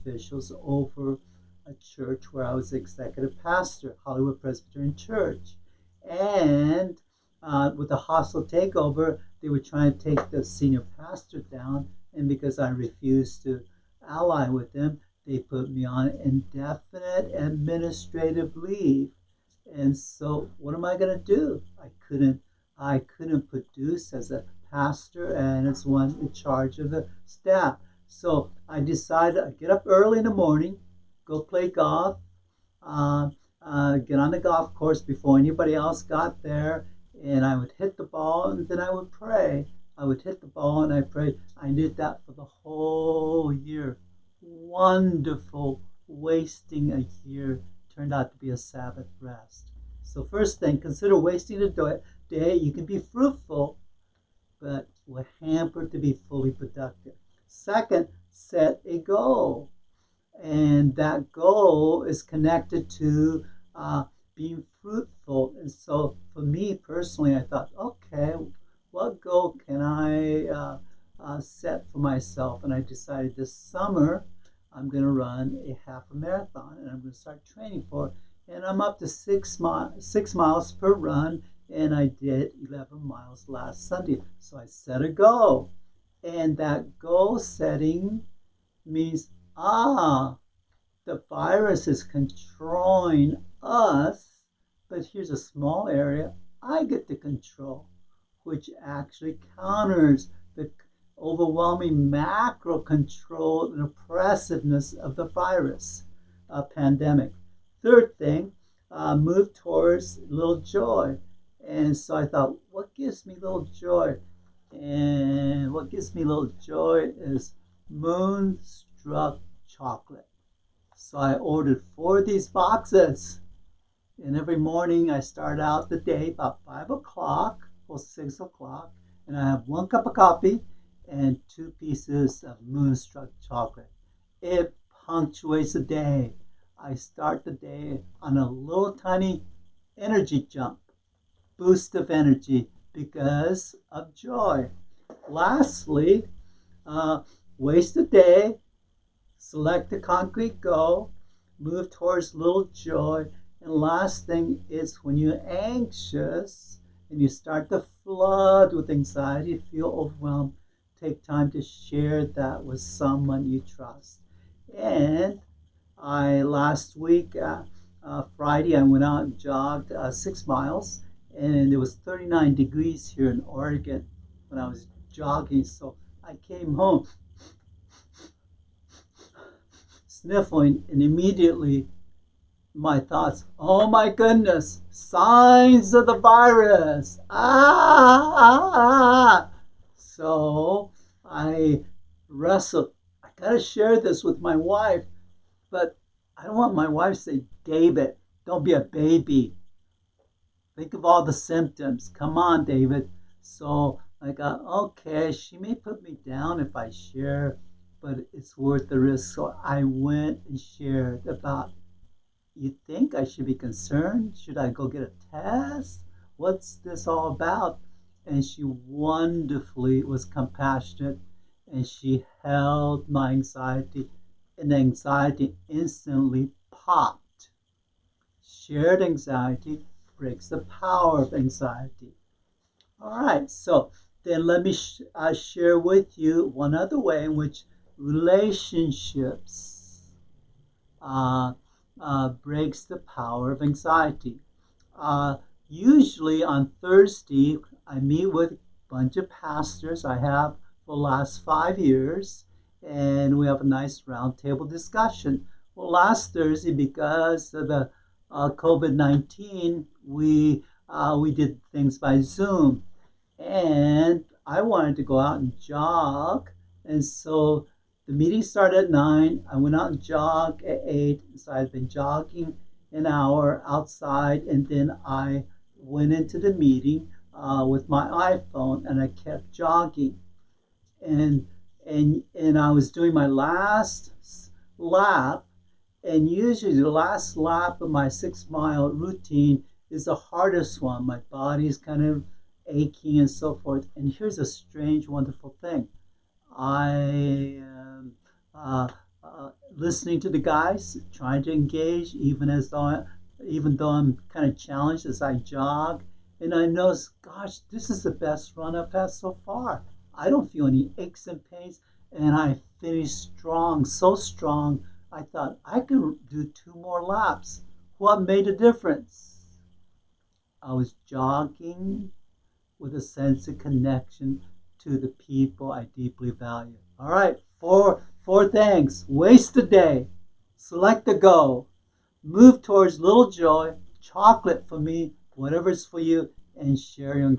officials over a church where I was executive pastor, Hollywood Presbyterian Church. And with the hostile takeover, they were trying to take the senior pastor down. And because I refused to ally with them, they put me on indefinite administrative leave. And so, what am I going to do? I couldn't produce as a pastor and as one in charge of the staff. So I decided I'd get up early in the morning, go play golf, get on the golf course before anybody else got there, and I would hit the ball and then I would pray. I would hit the ball and I prayed. I did that for the whole year. Wonderful, wasting a year turned out to be a Sabbath rest. So first thing, consider wasting a day. You can be fruitful, but we're hampered to be fully productive. Second, set a goal. And that goal is connected to being fruitful. And so for me personally, I thought, okay, what goal can I set for myself? And I decided this summer I'm going to run a half a marathon and I'm going to start training for it. And I'm up to 6 miles per run, and I did 11 miles last Sunday. So I set a goal. And that goal setting means, the virus is controlling us, but here's a small area I get to control, which actually counters the overwhelming macro control and oppressiveness of the virus pandemic. Third thing, move towards little joy. And so I thought, what gives me little joy? And what gives me little joy is moonstruck chocolate. So I ordered 4 of these boxes. And every morning I start out the day about 5 o'clock or 6 o'clock. And I have 1 cup of coffee and 2 pieces of moonstruck chocolate. It punctuates the day. I start the day on a little tiny energy jump, boost of energy because of joy. Lastly, waste a day, select a concrete goal, move towards little joy. And last thing is when you're anxious and you start to flood with anxiety, feel overwhelmed, take time to share that with someone you trust. And last week, Friday, I went out and jogged 6 miles, and it was 39 degrees here in Oregon when I was jogging. So I came home sniffling, and immediately my thoughts, oh my goodness, signs of the virus. So I wrestled. I got to share this with my wife, but I don't want my wife to say, David, don't be a baby. Think of all the symptoms. Come on, David. So I got, okay, she may put me down if I share, but it's worth the risk. So I went and shared about, you think I should be concerned? Should I go get a test? What's this all about? And she wonderfully was compassionate, and she held my anxiety, and the anxiety instantly popped. Shared anxiety breaks the power of anxiety. All right, so then let me share with you one other way in which relationships breaks the power of anxiety. Usually on Thursday, I meet with a bunch of pastors I have for the last 5 years, and we have a nice roundtable discussion. Well, last Thursday, because of the COVID-19, we did things by Zoom, and I wanted to go out and jog, and so the meeting started at 9. I went out and jogged at 8, so I'd been jogging an hour outside, and then I went into the meeting with my iPhone, and I kept jogging, and I was doing my last lap, and usually the last lap of my 6 mile routine is the hardest one. My body's kind of aching and so forth. And here's a strange, wonderful thing. I listening to the guys, trying to engage, even though I'm kind of challenged as I jog. And I know, gosh, this is the best run I've had so far. I don't feel any aches and pains, and I finished strong, so strong. I thought I could do 2 more laps. What made a difference? I was jogging with a sense of connection to the people I deeply value. All right, four things. Waste a day. Select a goal. Move towards little joy. Chocolate for me, whatever's for you, and share your